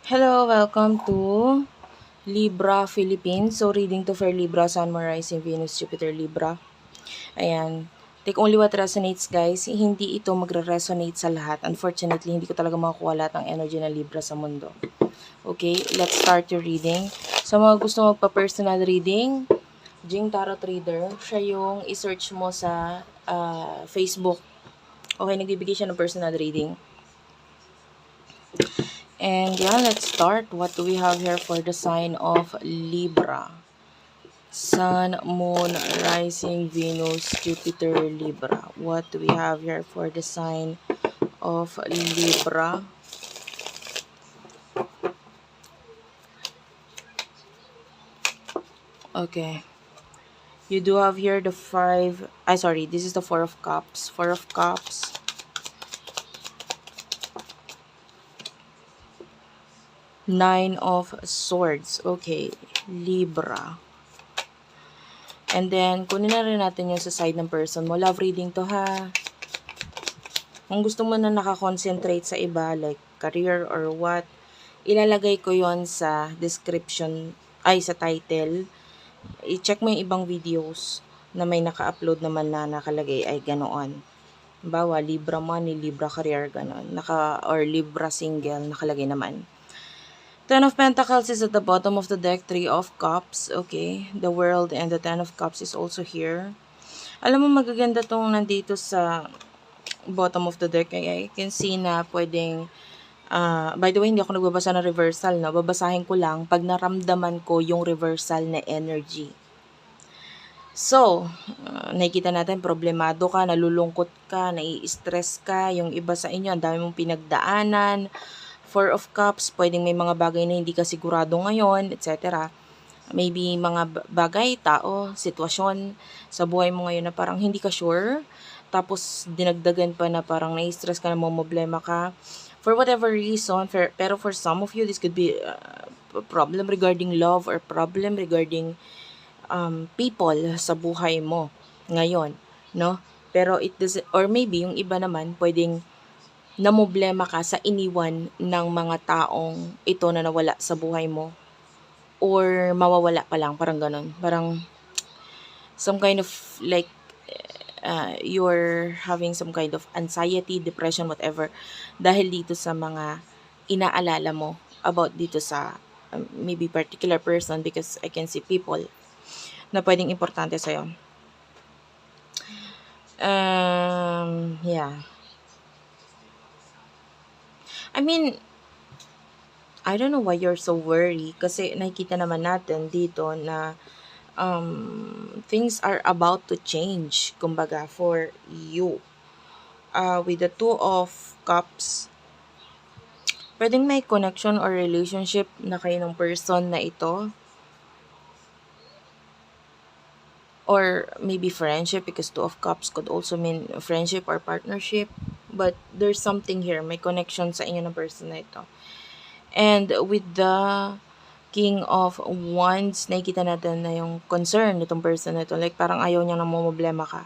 Hello, welcome to Libra Philippines. So, reading to for Libra, Sun, Moon, Rising, Venus, Jupiter, Libra. Ayan. Take only what resonates, guys. Hindi ito magre-resonate sa lahat. Unfortunately, hindi ko talaga makukuha lahat ng energy ng Libra sa mundo. Okay, let's start your reading. Sa mga gusto magpa-personal reading, Jing Tarot Reader, siya yung i-search mo sa Facebook. Okay, nagbibigay siya ng personal reading. And yeah, let's start. What do we have here for the sign of Libra? Sun, Moon, Rising, Venus, Jupiter, Libra. What do we have here for the sign of Libra? Okay. You do have here the this is the Four of Cups. Four of Cups. Nine of Swords. Okay. Libra. And then, kunin na rin natin yung sa side ng person mo. Love reading to, ha? Kung gusto mo na nakakonsentrate sa iba, like career or what, ilalagay ko yon sa description, sa title. I-check mo yung ibang videos na may naka-upload naman na nakalagay ay ganoon. Bawa, Libra money, Libra career, ganon. Or Libra single, nakalagay naman. Ten of Pentacles is at the bottom of the deck. Three of Cups, okay. The World and the Ten of Cups is also here. Alam mo, magaganda tong nandito sa bottom of the deck. I can see na pwedeng, by the way, hindi ako nagbabasa ng reversal, no? Babasahin ko lang pag naramdaman ko yung reversal na energy. So, nakikita natin, problemado ka, nalulungkot ka, nai-stress ka, yung iba sa inyo, ang dami mong pinagdaanan. Four of Cups, pwedeng may mga bagay na hindi ka sigurado ngayon, etc. Maybe mga bagay, tao, sitwasyon sa buhay mo ngayon na parang hindi ka sure. Tapos, dinagdagan pa na parang na-stress ka na, problema ka. For whatever reason, pero for some of you, this could be a problem regarding love or problem regarding people sa buhay mo ngayon, no? Pero it doesn't, or maybe yung iba naman, pwedeng namoblema ka sa iniwan ng mga taong ito na nawala sa buhay mo or mawawala pa lang, parang ganun. Parang some kind of like you're having some kind of anxiety, depression, whatever dahil dito sa mga inaalala mo about dito sa maybe particular person, because I can see people na pwedeng importante sa'yo. Yeah. I mean, I don't know why you're so worried kasi nakikita naman natin dito na things are about to change, kumbaga, for you. With the Two of Cups, pwedeng may connection or relationship na kayo ng person na ito. Or maybe friendship, because Two of Cups could also mean friendship or partnership. But there's something here, may connection sa inyo ng person na ito. And with the King of Wands, nakikita natin na yung concern nitong person na ito. Like parang ayaw niya na problema ka.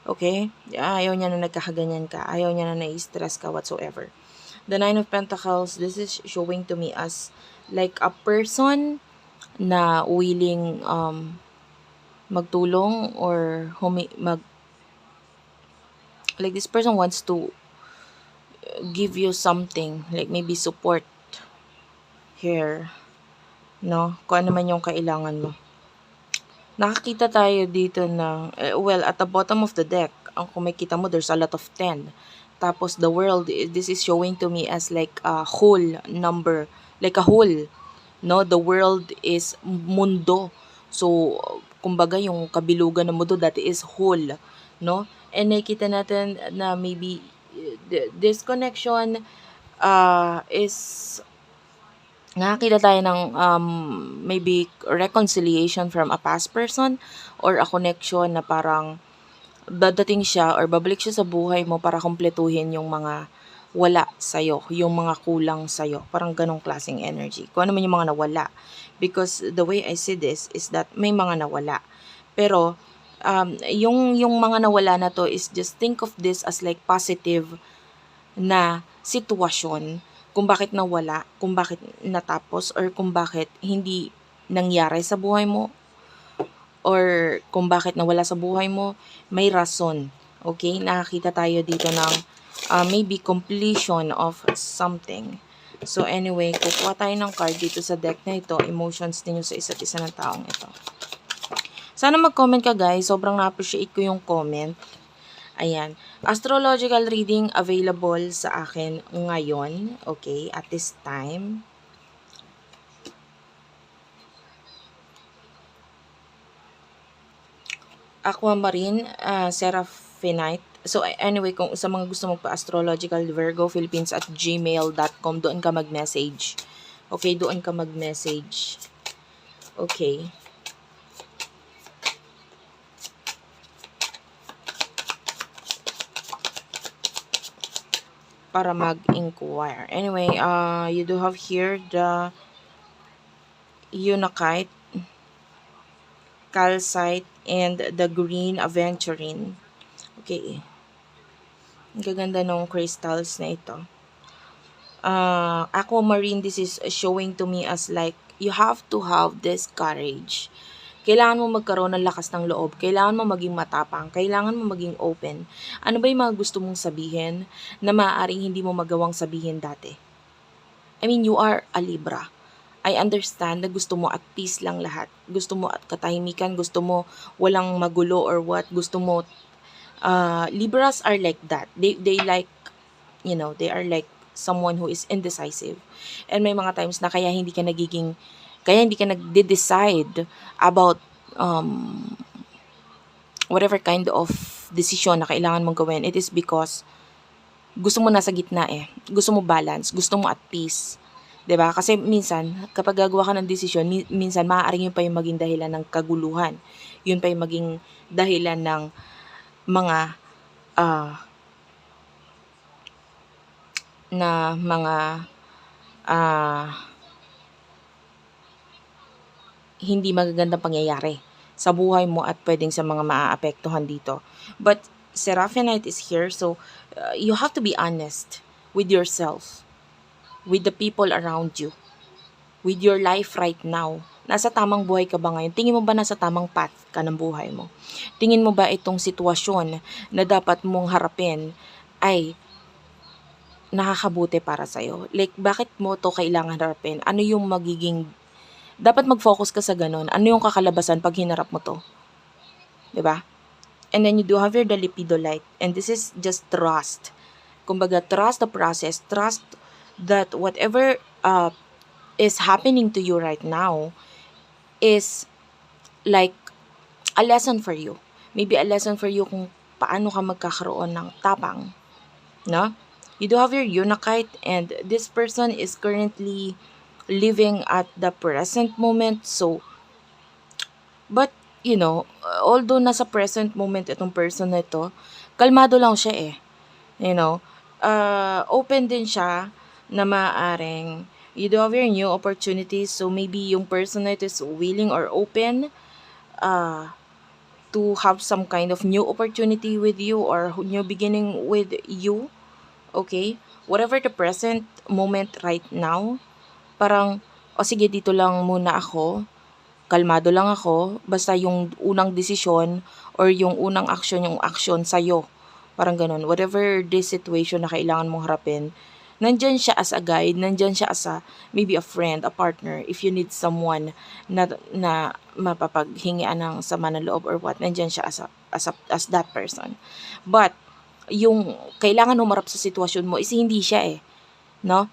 Okay? Ayaw niya na nagkakaganyan ka. Ayaw niya na nai-stress ka whatsoever. The Nine of Pentacles, this is showing to me as like a person na willing magtulong or like this person wants to give you something, like maybe support here, no? Kung ano man yung kailangan mo. Nakakita tayo dito ng, well, at the bottom of the deck, ang kung makita mo, there's a lot of 10. Tapos the World, this is showing to me as like a whole number, like a whole, no? The world is mundo. So, kumbaga yung kabilugan ng mundo, that is whole, no? And nakikita natin na maybe this connection is nakakita tayo ng maybe reconciliation from a past person or a connection na parang dadating siya or babalik siya sa buhay mo para kumpletuhin yung mga wala sa'yo, yung mga kulang sa'yo. Parang ganong klaseng energy. Kung ano man yung mga nawala. Because the way I see this is that may mga nawala. Pero, yung mga nawala na to is just think of this as like positive na sitwasyon kung bakit nawala, kung bakit natapos, or kung bakit hindi nangyari sa buhay mo, or kung bakit nawala sa buhay mo, may rason. Okay? Nakakita tayo dito ng maybe completion of something. So anyway, kukuha tayo ng card dito sa deck na ito, emotions ninyo sa isa't isa ng taong ito. Sana mag-comment ka guys, sobrang na-appreciate ko yung comment. Ayan, astrological reading available sa akin ngayon, okay, at this time. Aquamarine, Seraphinite. So anyway, kung sa mga gusto magpa-astrological, Virgo Philippines at gmail.com, doon ka mag-message. Okay, doon ka mag-message. Okay. Para mag-inquire. Anyway, you do have here the Unakite, Calcite, and the Green Aventurine. Okay. Ang gaganda ng crystals na ito. Aquamarine, this is showing to me as like, you have to have this courage. Kailangan mo magkaroon ng lakas ng loob. Kailangan mo maging matapang. Kailangan mo maging open. Ano ba yung mga gusto mong sabihin na maaaring hindi mo magawang sabihin dati? I mean, you are a Libra. I understand na gusto mo at peace lang lahat. Gusto mo at katahimikan. Gusto mo walang magulo or what. Gusto mo, Libras are like that. They like, you know, they are like someone who is indecisive. And may mga times na kaya hindi ka nagde-decide about whatever kind of decision na kailangan mong gawin. It is because gusto mo nasa gitna eh. Gusto mo balance. Gusto mo at peace. 'Di ba? Kasi minsan, kapag gagawa ka ng desisyon, minsan maaaring yun pa yung maging dahilan ng kaguluhan. Yun pa yung maging dahilan ng mga hindi magagandang pangyayari sa buhay mo at pwedeng sa mga maaapektuhan dito. But Seraphinite is here, so you have to be honest with yourself, with the people around you, with your life right now. Nasa tamang buhay ka ba ngayon? Tingin mo ba nasa tamang path ka ng buhay mo? Tingin mo ba itong sitwasyon na dapat mong harapin ay nakakabuti para sa'yo? Like, bakit mo to kailangan harapin? Ano yung magiging, dapat mag-focus ka sa ganun. Ano yung kakalabasan pag hinarap mo to? 'Di ba? And then you do have your Dalipidolite. And this is just trust. Kumbaga, trust the process. Trust that whatever is happening to you right now is like a lesson for you. Maybe a lesson for you kung paano ka magkakaroon ng tapang. No? You do have your Unakite, and this person is currently living at the present moment. So, but, you know, although nasa present moment itong person na ito, kalmado lang siya eh. You know, open din siya na maaaring you do have your new opportunities. So, maybe yung person na ito is willing or open to have some kind of new opportunity with you or new beginning with you. Okay? Whatever the present moment right now, parang, sige, dito lang muna ako, kalmado lang ako, basta yung unang desisyon or yung unang action, yung action sa'yo. Parang ganun. Whatever this situation na kailangan mong harapin, nandyan siya as a guide, nandyan siya as a, maybe a friend, a partner, if you need someone na mapapaghingian ng sama ng loob or what, nandyan siya as that person. But, yung kailangan humarap sa sitwasyon mo is hindi siya eh. No?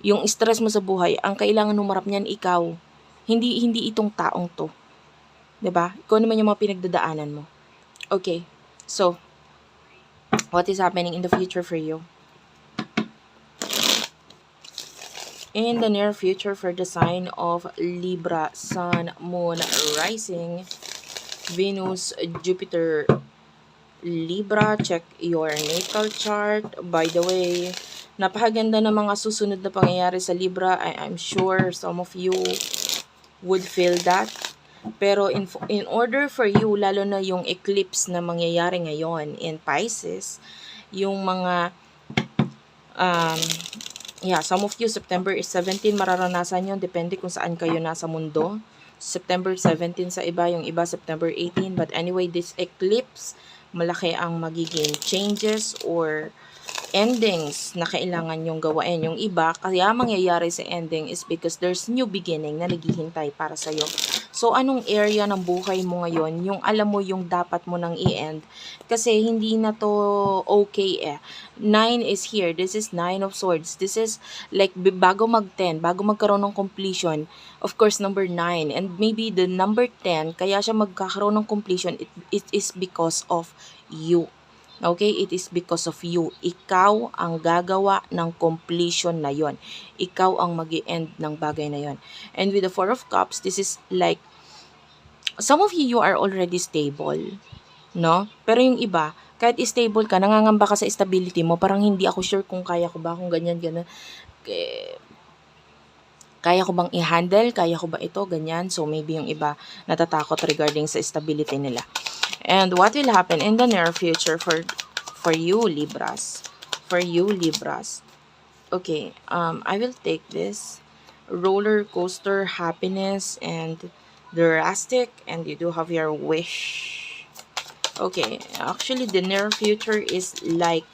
Yung stress mo sa buhay, ang kailangan humarap niyan ikaw. Hindi itong taong to. 'Di ba? Ikaw naman yung mga pinagdadaanan mo. Okay. So, what is happening in the future for you? In the near future for the sign of Libra, Sun, Moon, Rising, Venus, Jupiter, Libra, check your natal chart. By the way, napakaganda ng mga susunod na pangyayari sa Libra. I'm sure some of you would feel that. Pero in order for you, lalo na yung eclipse na mangyayari ngayon in Pisces, yung mga Yeah, some of you, September is 17, mararanasan yun. Depende kung saan kayo nasa mundo. September 17 sa iba, yung iba September 18. But anyway, this eclipse, malaki ang magiging changes or endings na kailangan yung gawain. Yung iba, kaya mangyayari sa ending is because there's new beginning na naghihintay para sa'yo. So, anong area ng buhay mo ngayon, yung alam mo yung dapat mo nang i-end, kasi hindi na to okay eh. 9 is here. This is 9 of swords. This is like bago mag-10, bago magkaroon ng completion, of course, number 9. And maybe the number 10, kaya siya magkakaroon ng completion, it is because of you. Okay? It is because of you. Ikaw ang gagawa ng completion na yon. Ikaw ang mag-i-end ng bagay na yon. And with the Four of Cups, this is like, some of you are already stable. No? Pero yung iba, kahit stable ka, nangangamba ka sa stability mo, parang hindi ako sure kung kaya ko ba, kung ganyan, ganyan. Kaya ko bang i-handle? Kaya ko ba ito? Ganyan. So, maybe yung iba natatakot regarding sa stability nila. And what will happen in the near future for you, Libras? For you, Libras. Okay, I will take this. Roller coaster, happiness, and drastic. And you do have your wish. Okay, actually, the near future is like,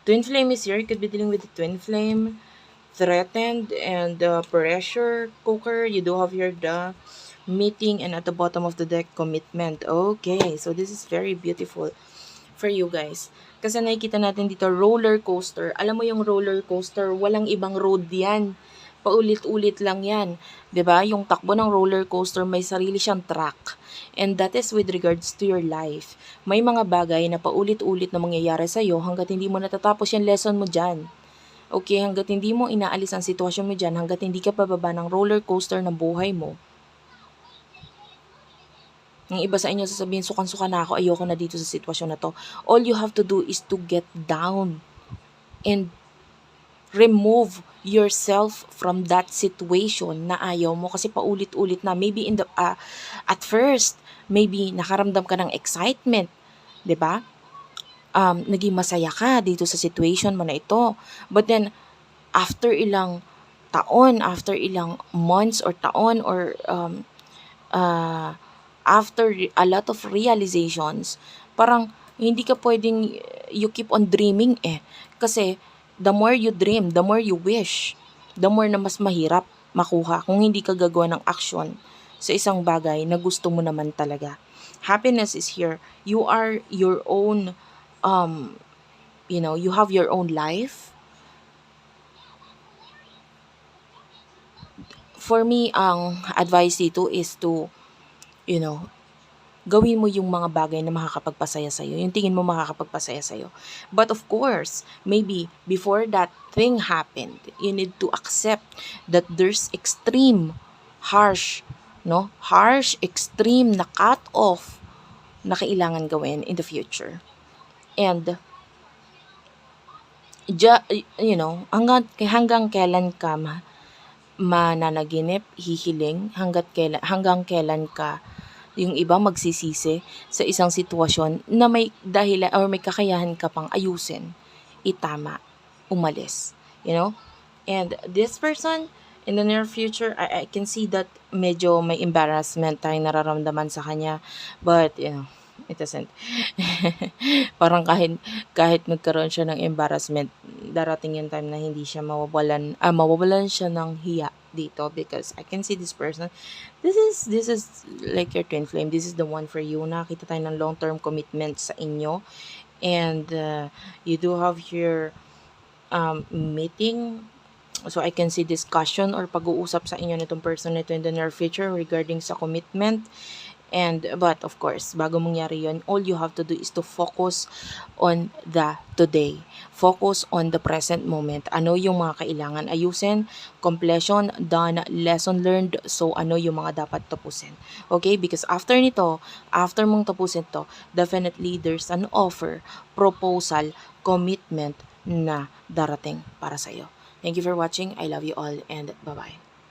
twin flame is here. You could be dealing with the twin flame. Threatened and pressure cooker. You do have here the meeting, and at the bottom of the deck, commitment. Okay, so this is very beautiful for you guys. Kasi nakikita natin dito, roller coaster. Alam mo yung roller coaster, walang ibang road yan. Paulit-ulit lang yan. 'Di ba? Yung takbo ng roller coaster, may sarili siyang track. And that is with regards to your life. May mga bagay na paulit-ulit na mangyayari sa'yo hanggat hindi mo natatapos yung lesson mo dyan. Okay, hanggat hindi mo inaalis ang sitwasyon mo dyan, hanggat hindi ka pababa ng roller coaster ng buhay mo. Yung iba sa inyo sasabihin, sukan-suka na ako, ayoko na dito sa sitwasyon na to. All you have to do is to get down and remove yourself from that situation na ayaw mo kasi paulit-ulit na. Maybe in the at first, maybe nakaramdam ka ng excitement, 'di ba? Naging masaya ka dito sa situation mo na ito. But then, after ilang taon, after ilang months or taon, or after a lot of realizations, parang hindi ka pwedeng, you keep on dreaming eh. Kasi, the more you dream, the more you wish, the more na mas mahirap makuha kung hindi ka gagawa ng action sa isang bagay na gusto mo naman talaga. Happiness is here. You are your own you have your own life. For me, ang advice dito is to, gawin mo yung mga bagay na makakapagpasaya sa'yo. Yung tingin mo makakapagpasaya sa'yo. But of course, maybe before that thing happened, you need to accept that there's extreme, harsh, extreme na cut off na kailangan gawin in the future. And hanggang kailan ka mananaginip, hihiling, hanggang kailan ka, yung iba magsisisi sa isang sitwasyon na may dahilan or may kakayahan ka pang ayusin, itama, umalis, And this person, in the near future, I can see that medyo may embarrassment tayong nararamdaman sa kanya, but it doesn't. Parang kahit magkaroon siya ng embarrassment, darating yung time na hindi siya mawawalan siya ng hiya dito, because I can see this person. This is like your twin flame. This is the one for you. Nakita tayo ng long-term commitment sa inyo, and you do have your meeting. So I can see discussion or pag-uusap sa inyo nitong person nito in the near future regarding sa commitment. But of course, bago mangyari yun, all you have to do is to focus on the today. Focus on the present moment. Ano yung mga kailangan ayusin? Completion, done, lesson learned. So, ano yung mga dapat tapusin? Okay? Because after nito, after mong tapusin to, definitely there's an offer, proposal, commitment na darating para sa'yo. Thank you for watching. I love you all, and bye-bye.